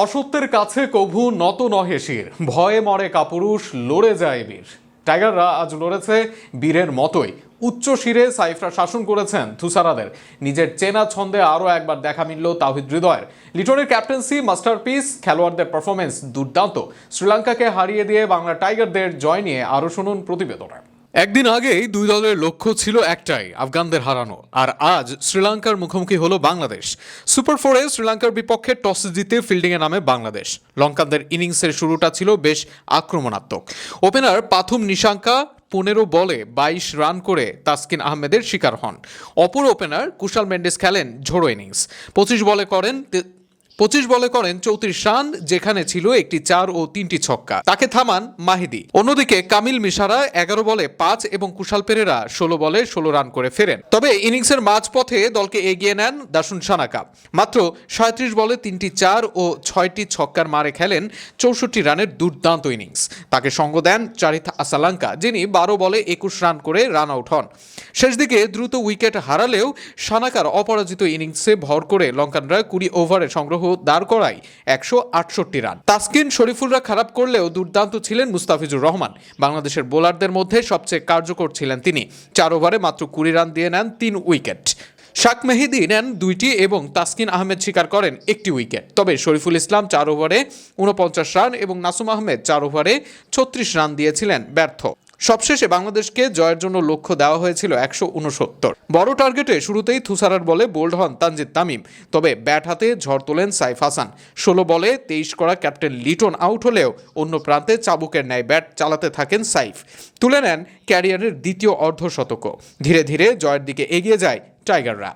অসত্যের কাছে কভু নত নহে শির, ভয়ে মরে কাপুরুষ, লড়ে যায় বীর। টাইগাররা আজ লড়েছে বীরের মতোই। উচ্চ শিরে সাইফরা শাসন করেছেন থুসারাদের। নিজের চেনা ছন্দে আরও একবার দেখা মিলল তাওহিদ হৃদয়ের। লিটনের ক্যাপ্টেন্সি মাস্টারপিস, খেলোয়াড়দের পারফরমেন্স দুর্দান্ত। শ্রীলঙ্কাকে হারিয়ে দিয়ে বাংলা টাইগারদের জয় নিয়ে আরও শুনুন প্রতিবেদনে। একদিন আগেই দুই দলের লক্ষ্য ছিল একটাই, আফগানদের হারানো। আর আজ শ্রীলঙ্কার মুখোমুখি হলো বাংলাদেশ। সুপার ফোরে শ্রীলঙ্কার বিপক্ষে টস জিতে ফিল্ডিংয়ে নামে বাংলাদেশ। লঙ্কানদের ইনিংসের শুরুটা ছিল বেশ আক্রমণাত্মক। ওপেনার পাথুম নিশাঙ্কা 15 বলে 22 রান করে তাসকিন আহমেদের শিকার হন। অপর ওপেনার কুশাল মেন্ডেস খেলেন ঝোড়ো ইনিংস। 25 বলে করেন 34 রান, যেখানে ছিল একটি 4 ও 3টি ছক্কা। তাকে থামান মাহিদি। অন্যদিকে কামিল মিশারা 11 বলে 5 এবং কুশাল পেরেরা 16 বলে 16 রান করে ফেরেন। তবে ইনিংসের মাঝপথে দলকে এগিয়ে নেন দাসুন সানাকা। মাত্র 37 বলে 3টি 4 ও 6টি ছক্কার মারে খেলেন 64 রানের দুর্দান্ত ইনিংস। তাকে সঙ্গ দেন চারিথ আসালাঙ্কা, যিনি 12 বলে 21 রান করে রান আউট হন। শেষ দিকে দ্রুত উইকেট হারালেও সানাকার অপরাজিত ইনিংসে ভর করে লঙ্কানরা 20 ওভারে সংগ্রহ দাঁড় করায় 168 রান। তাসকিন শরীফুলরা খারাপ করলেও দুর্দান্ত ছিলেন মুস্তাফিজুর রহমান। বাংলাদেশের বোলারদের মধ্যে সবচেয়ে কার্যকর ছিলেন তিনি। 4 ওভারে মাত্র 20 রান দিয়ে নেন 3 উইকেট। শাক মেহেদি নেন 2টি এবং তাসকিন আহমেদ শিকার করেন 1টি উইকেট। তবে শরীফুল ইসলাম 4 ওভারে 49 রান এবং নাসুম আহমেদ 4 ওভারে 36 রান দিয়েছিলেন ব্যর্থ। সবশেষে বাংলাদেশকে জয়ের জন্য লক্ষ্য দেওয়া হয়েছিল 169। বড় টার্গেটে শুরুতেই থুসারার বলে বোল্ড হন তানজিদ তামিম। তবে ব্যাট হাতে ঝড় তোলেন সাইফ হাসান। 16 বলে 23 করা ক্যাপ্টেন লিটন আউট হলেও অন্য প্রান্তে চাবুকের ন্যায় ব্যাট চালাতে থাকেন সাইফ। তুলে নেন ক্যারিয়ারের দ্বিতীয় অর্ধশতকও। ধীরে ধীরে জয়ের দিকে এগিয়ে যায় টাইগাররা।